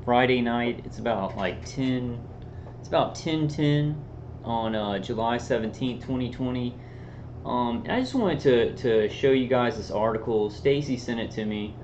Friday night. It's about like 10. It's about 10:10 on July 17th, 2020. And I just wanted to show you guys this article. Stacy sent it to me.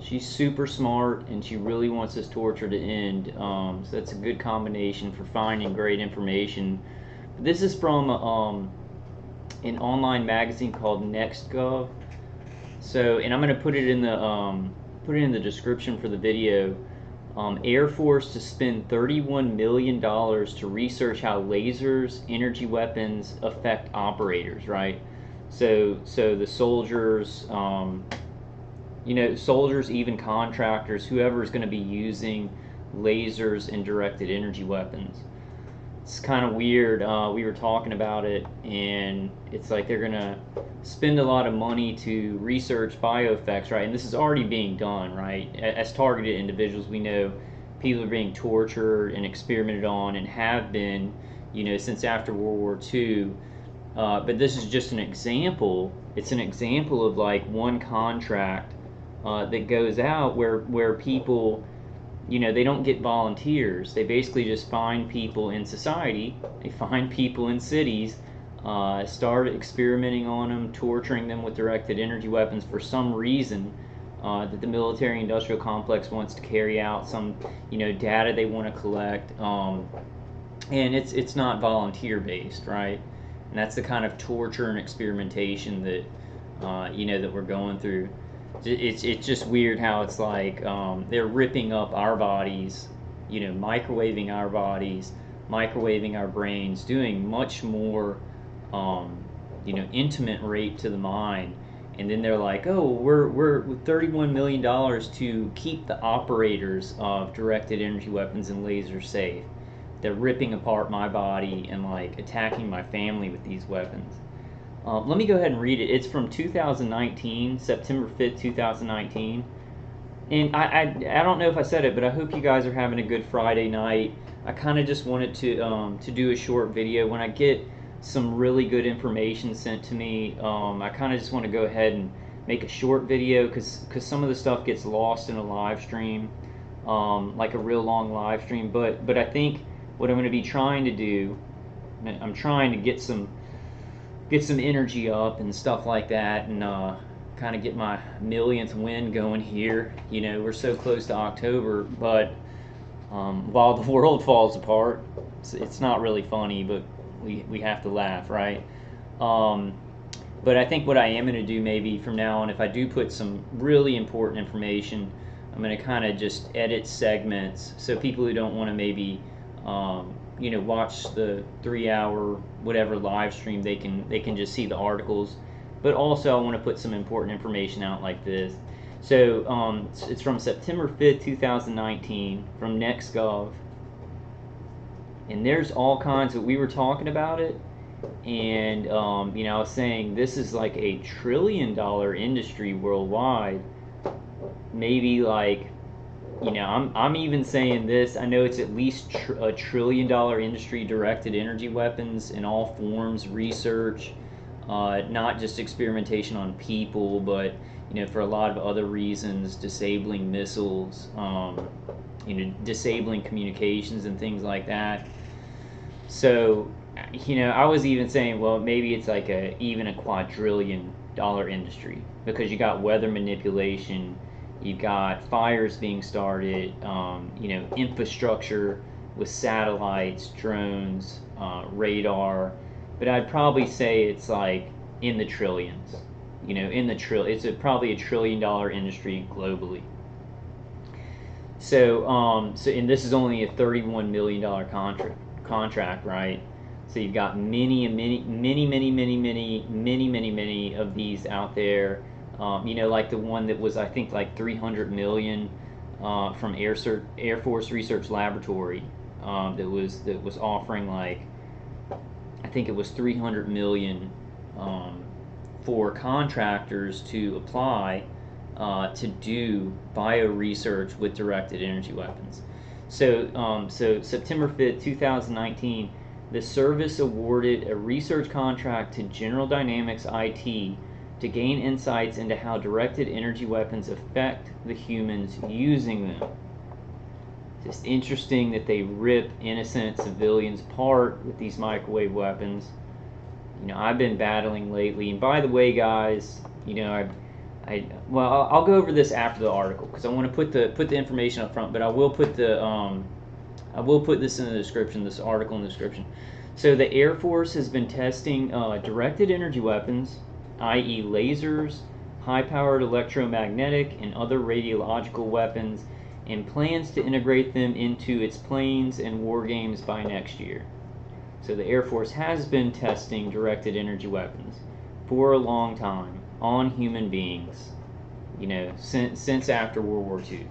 She's super smart and she really wants this torture to end. So that's a good combination for finding great information. But this is from an online magazine called NextGov. So, and I'm going to put it in the description for the video. Air Force to spend $31 million to research how lasers, energy weapons affect operators, right? So the soldiers, soldiers, even contractors, whoever is going to be using lasers and directed energy weapons. It's kind of weird. We were talking about it, and it's like they're going to spend a lot of money to research bioeffects, right? And this is already being done, right? As targeted individuals, we know people are being tortured and experimented on and have been, since after World War II. But this is just an example. It's an example of like one contract that goes out where people, they don't get volunteers. They basically just find people in society. They find people in cities, start experimenting on them, torturing them with directed energy weapons for some reason that the military-industrial complex wants to carry out, some data they want to collect, and it's not volunteer-based, right? And that's the kind of torture and experimentation that that we're going through. It's just weird how it's like they're ripping up our bodies, microwaving our bodies, microwaving our brains, doing much more, intimate rape to the mind. And then they're like, oh, we're $31 million to keep the operators of directed energy weapons and lasers safe. They're ripping apart my body and like attacking my family with these weapons. Let me go ahead and read it. It's from 2019, September 5th, 2019. And I don't know if I said it, but I hope you guys are having a good Friday night. I kind of just wanted to do a short video. When I get some really good information sent to me, I kind of just want to go ahead and make a short video because some of the stuff gets lost in a live stream, like a real long live stream. But I think what I'm going to be trying to do, I'm trying to get some energy up and stuff like that, and kind of get my millionth win going here. We're so close to October, but while the world falls apart, it's not really funny, but we have to laugh, right? But I think what I am going to do maybe from now on, if I do put some really important information, I'm going to kind of just edit segments so people who don't want to maybe watch the 3-hour whatever live stream, they can just see the articles. But also I want to put some important information out like this. So it's from September 5th, 2019 from NextGov. And there's all kinds of, we were talking about it, and I was saying this is like a $1 trillion industry worldwide. Maybe like, I'm even saying this. I know it's at least a $1 trillion industry, directed energy weapons in all forms, research, not just experimentation on people, but for a lot of other reasons, disabling missiles, disabling communications and things like that. So, I was even saying, well, maybe it's like even a quadrillion dollar industry because you got weather manipulation. You've got fires being started, infrastructure with satellites, drones, radar. But I'd probably say it's like in the trillions. It's probably a $1 trillion industry globally. So, and this is only a $31 million contract, right? So you've got many of these out there. Like the one that was, I think, like 300 million from Air Force Research Laboratory, that was offering like, I think it was 300 million for contractors to apply to do bio research with directed energy weapons. So September 5th, 2019, the service awarded a research contract to General Dynamics IT to gain insights into how directed energy weapons affect the humans using them. Just interesting that they rip innocent civilians apart with these microwave weapons. I've been battling lately, and by the way, guys, well, I'll go over this after the article because I want to put the information up front, but I will put this in the description, this article in the description. So the Air Force has been testing directed energy weapons, i.e. lasers, high-powered electromagnetic, and other radiological weapons, and plans to integrate them into its planes and war games by next year. So the Air Force has been testing directed energy weapons for a long time on human beings, since after World War II.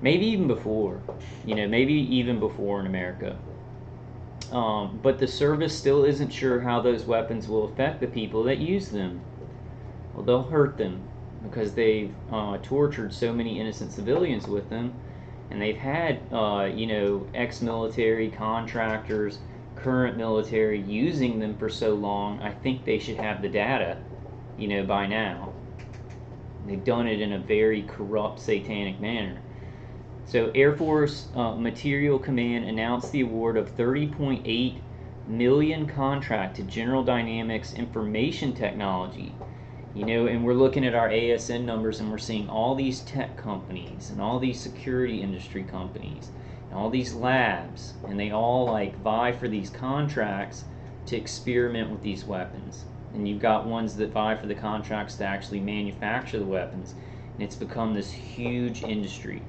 Maybe even before, maybe even before in America. But the service still isn't sure how those weapons will affect the people that use them. Well, they'll hurt them because they've tortured so many innocent civilians with them, and they've had, ex-military contractors, current military using them for so long. I think they should have the data, by now. They've done it in a very corrupt, satanic manner. So Air Force Materiel Command announced the award of $30.8 million contract to General Dynamics Information Technology. And we're looking at our ASN numbers, and we're seeing all these tech companies and all these security industry companies and all these labs, and they all vie for these contracts to experiment with these weapons. And you've got ones that vie for the contracts to actually manufacture the weapons, and it's become this huge industry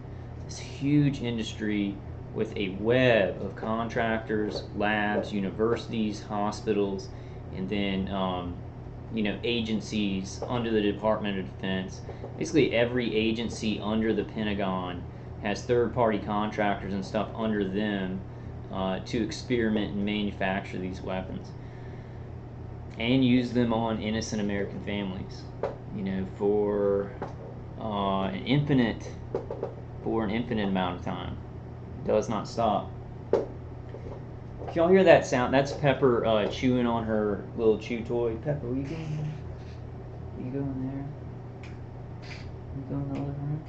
with a web of contractors, labs, universities, hospitals, and then agencies under the Department of Defense. Basically every agency under the Pentagon has third-party contractors and stuff under them to experiment and manufacture these weapons and use them on innocent American families, for an infinite amount of time. It does not stop. If y'all hear that sound, that's Pepper chewing on her little chew toy. Pepper, will you go in there? Will you go in there? You go in the other room?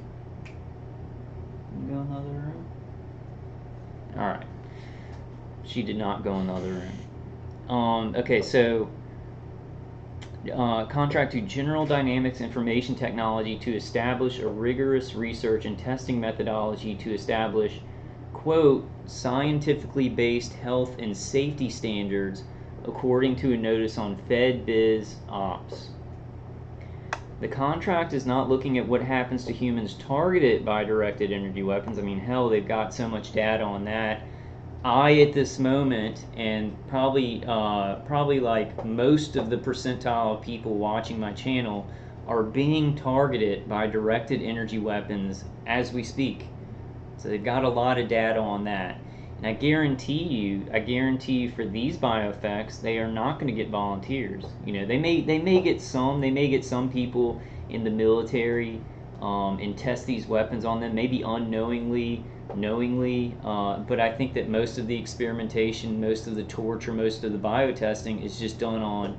You go in the other room? Alright. She did not go in the other room. Okay, so contract to General Dynamics Information Technology to establish a rigorous research and testing methodology to establish, quote, scientifically based health and safety standards according to a notice on FedBiz Ops. The contract is not looking at what happens to humans targeted by directed energy weapons. I mean, hell, they've got so much data on that. At this moment, and probably like most of the percentile of people watching my channel, are being targeted by directed energy weapons as we speak. So they've got a lot of data on that. And I guarantee you for these bioeffects, they are not going to get volunteers. They may get some people in the military and test these weapons on them, maybe unknowingly, knowingly, but I think that most of the experimentation, most of the torture, most of the biotesting is just done on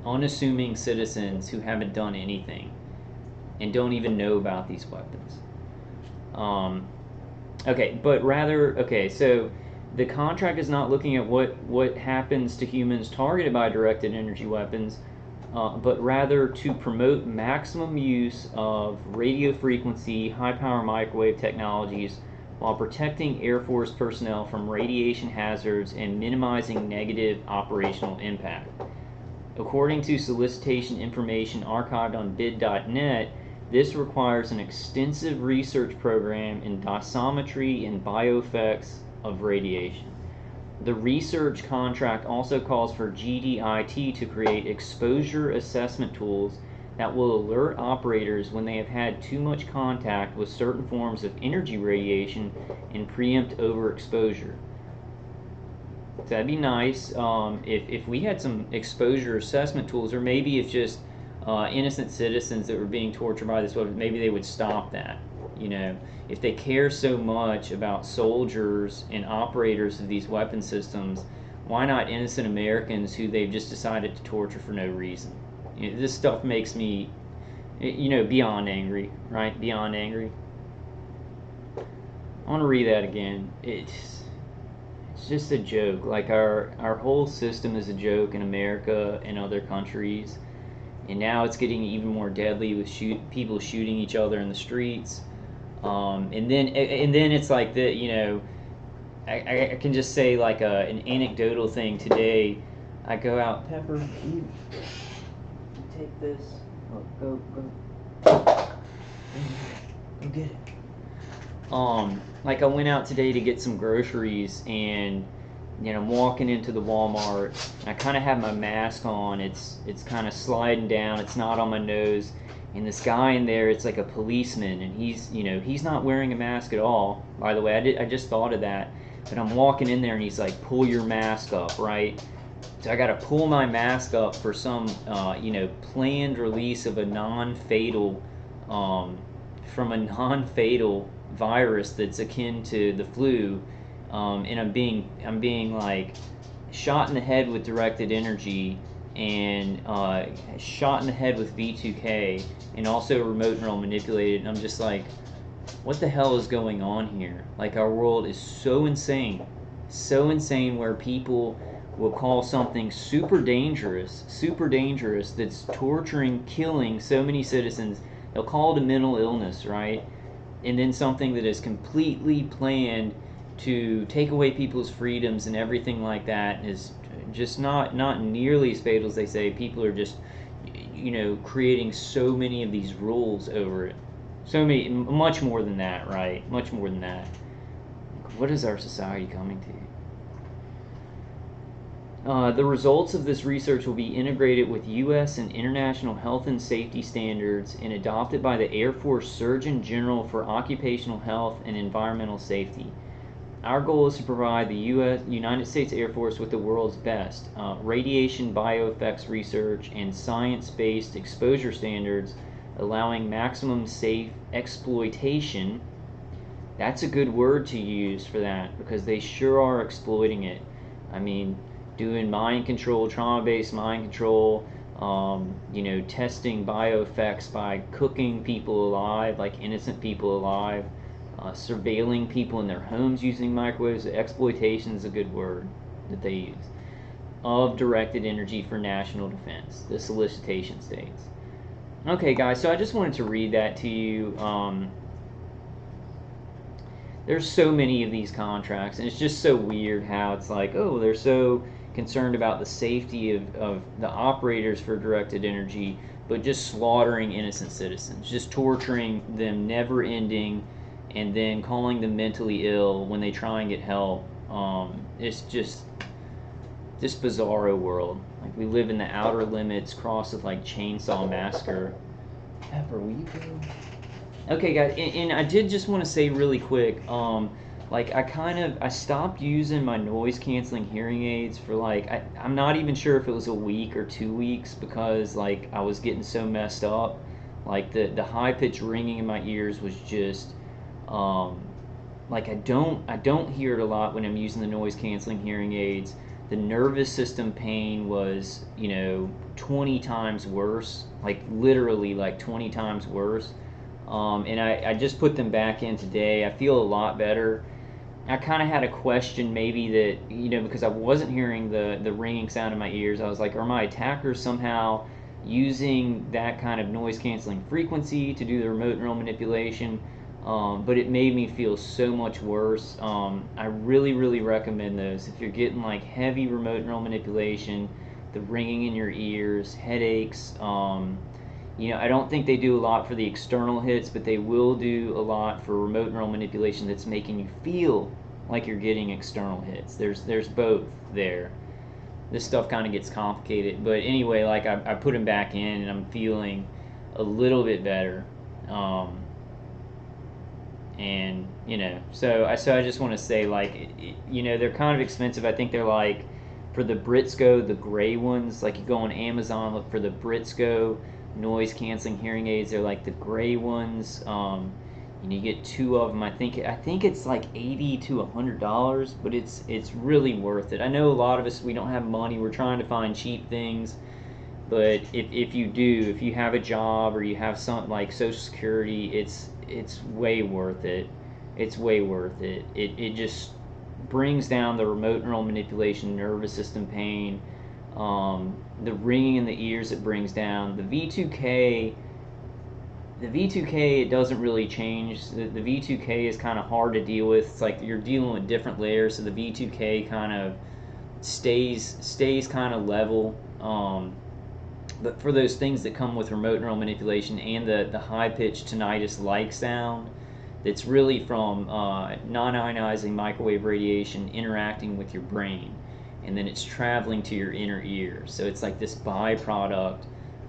unassuming citizens who haven't done anything and don't even know about these weapons. So the contract is not looking at what happens to humans targeted by directed energy weapons, but rather to promote maximum use of radio frequency, high power microwave technologies while protecting Air Force personnel from radiation hazards and minimizing negative operational impact. According to solicitation information archived on bid.net, this requires an extensive research program in dosimetry and bioeffects of radiation. The research contract also calls for GDIT to create exposure assessment tools that will alert operators when they have had too much contact with certain forms of energy radiation and preempt overexposure. So that'd be nice if we had some exposure assessment tools, or maybe if just innocent citizens that were being tortured by this weapon, maybe they would stop that. If they care so much about soldiers and operators of these weapon systems, why not innocent Americans who they've just decided to torture for no reason? This stuff makes me, beyond angry, right? Beyond angry. I want to read that again. It's just a joke. Like our whole system is a joke in America and other countries, and now it's getting even more deadly with people shooting each other in the streets. And then it's like the I can just say like an anecdotal thing today. I go out. Pepper, you take this. Oh, go get it. Like I went out today to get some groceries, and I'm walking into the Walmart. And I kind of have my mask on. It's kind of sliding down. It's not on my nose. And this guy in there, it's like a policeman, and he's not wearing a mask at all. By the way, I just thought of that. But I'm walking in there, and he's like, "Pull your mask up," right? So I got to pull my mask up for some, planned release of a non-fatal, from a non-fatal virus that's akin to the flu, and I'm being like shot in the head with directed energy, and shot in the head with V2K, and also remote neural manipulated. And I'm just like, what the hell is going on here? Like, our world is so insane, where people will call something super dangerous that's torturing, killing so many citizens. They'll call it a mental illness, right? And then something that is completely planned to take away people's freedoms and everything like that is just not nearly as fatal as they say. People are just creating so many of these rules over it. So many, much more than that, right? Much more than that. What is our society coming to? The results of this research will be integrated with U.S. and international health and safety standards and adopted by the Air Force Surgeon General for Occupational Health and Environmental Safety. Our goal is to provide the United States Air Force with the world's best radiation bioeffects research and science-based exposure standards, allowing maximum safe exploitation. That's a good word to use for that, because they sure are exploiting it. I mean, doing mind control, trauma-based mind control, testing bioeffects by cooking people alive, like innocent people alive, surveilling people in their homes using microwaves. Exploitation is a good word that they use. Of directed energy for national defense, the solicitation states. Okay, guys, so I just wanted to read that to you. There's so many of these contracts, and it's just so weird how it's like, oh, they're so concerned about the safety of the operators for directed energy, but just slaughtering innocent citizens, just torturing them, never ending, and then calling them mentally ill when they try and get help. It's just this bizarro world. Like, we live in the outer limits, crossed with like Chainsaw Massacre. Pepper, will you go? Okay, guys, and I did just want to say really quick, like I stopped using my noise canceling hearing aids for like, I'm not even sure if it was a week or 2 weeks, because like I was getting so messed up. Like the high pitched ringing in my ears was just, like I don't hear it a lot when I'm using the noise canceling hearing aids. The nervous system pain was 20 times worse, like literally like 20 times worse. And I just put them back in today. I feel a lot better. I kind of had a question, maybe that, because I wasn't hearing the ringing sound in my ears. I was like, are my attackers somehow using that kind of noise canceling frequency to do the remote neural manipulation? But it made me feel so much worse. I really, really recommend those. If you're getting like heavy remote neural manipulation, the ringing in your ears, headaches, I don't think they do a lot for the external hits, but they will do a lot for remote neural manipulation that's making you feel like you're getting external hits. There's both there. This stuff kind of gets complicated, but anyway, like I put them back in, and I'm feeling a little bit better. And so I just want to say, like, they're kind of expensive. I think they're like, for the Britsco, the gray ones, like you go on Amazon, look for the Britsco noise canceling hearing aids. They're like the gray ones. You get 2 of them. I think it's like $80 to $100, but it's really worth it. I know a lot of us, we don't have money. We're trying to find cheap things, but if you have a job or you have something like Social Security, it's way worth it. it's way worth it. It just brings down the remote neural manipulation, nervous system pain, the ringing in the ears it brings down. The V2K, it doesn't really change. The V2K is kind of hard to deal with. It's like you're dealing with different layers, so the V2K kind of stays kind of level. But for those things that come with remote neural manipulation and the high pitched tinnitus-like sound, that's really from non-ionizing microwave radiation interacting with your brain, and then it's traveling to your inner ear. So it's like this byproduct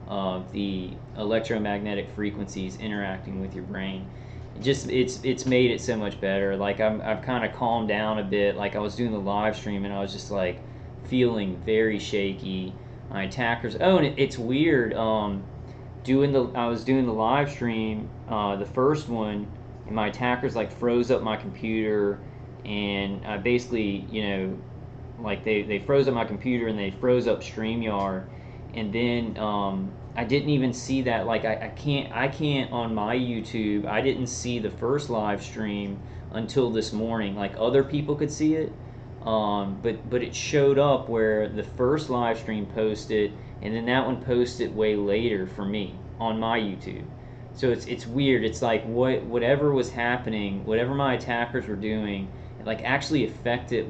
of the electromagnetic frequencies interacting with your brain. It's made it so much better. Like I've kind of calmed down a bit. Like I was doing the live stream and I was just like feeling very shaky. My attackers. Oh, and it's weird. I was doing the live stream, the first one, and my attackers like froze up my computer, and I basically, like they froze up my computer and they froze up StreamYard, and then I didn't even see that. Like I can't on my YouTube. I didn't see the first live stream until this morning. Like other people could see it, but it showed up where the first live stream posted, and then that one posted way later for me on my YouTube. So it's weird. It's like whatever was happening, whatever my attackers were doing, it like actually affected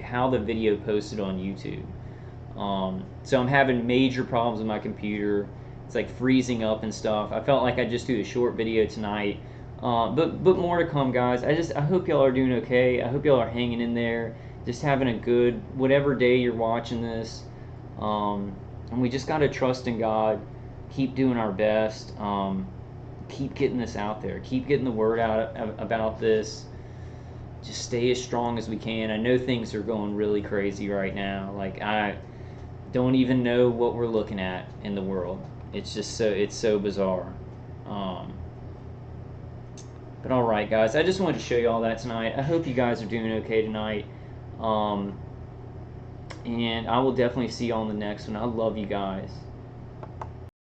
how the video posted on YouTube. So I'm having major problems with my computer. It's like freezing up and stuff. I felt like I'd just do a short video tonight. But more to come, guys. I hope y'all are doing okay. I hope y'all are hanging in there, just having a good whatever day you're watching this. And we just gotta trust in God, keep doing our best, keep getting this out there, keep getting the word out about this. Just stay as strong as we can. I know things are going really crazy right now. Like I don't even know what we're looking at in the world. It's so bizarre. But all right, guys, I just wanted to show you all that tonight. I hope you guys are doing okay tonight. And I will definitely see you on the next one. I love you guys.